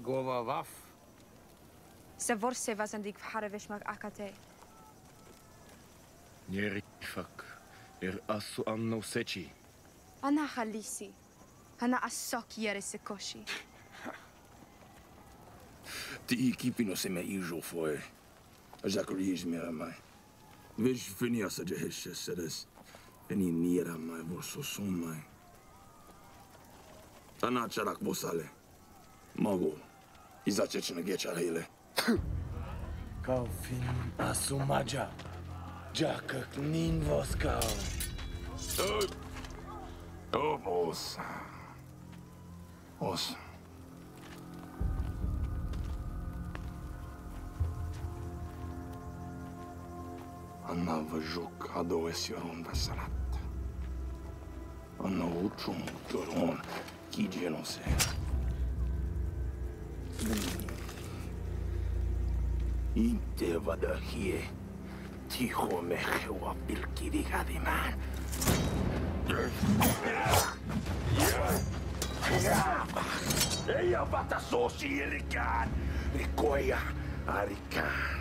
Gova waf. Savorse was andik harevishmak akate. Nerifak. Asu anno sechi. Ana halisi. Ana asok yere sekoshi. Ti kipino se me ijo foi. Zakarias mera mai. Vejo venia sa de heshe sedes. Veni nira mai vorso son mai. Tana charak bosale. Mago. Izace cine gecha hele. Kaufin asumaja. Jakak nin voskau. Os. Os. Anna văjuc a două sioron veselat. Anna ucium toron chi genose. Inte vada hie. Tiho mehewa pilkidi gadiman. Ei avata sosiilikään. Rikoja arikaan.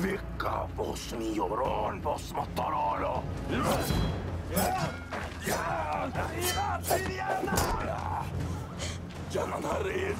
Vikka bosmi joron bosmotorolo. Janan harin.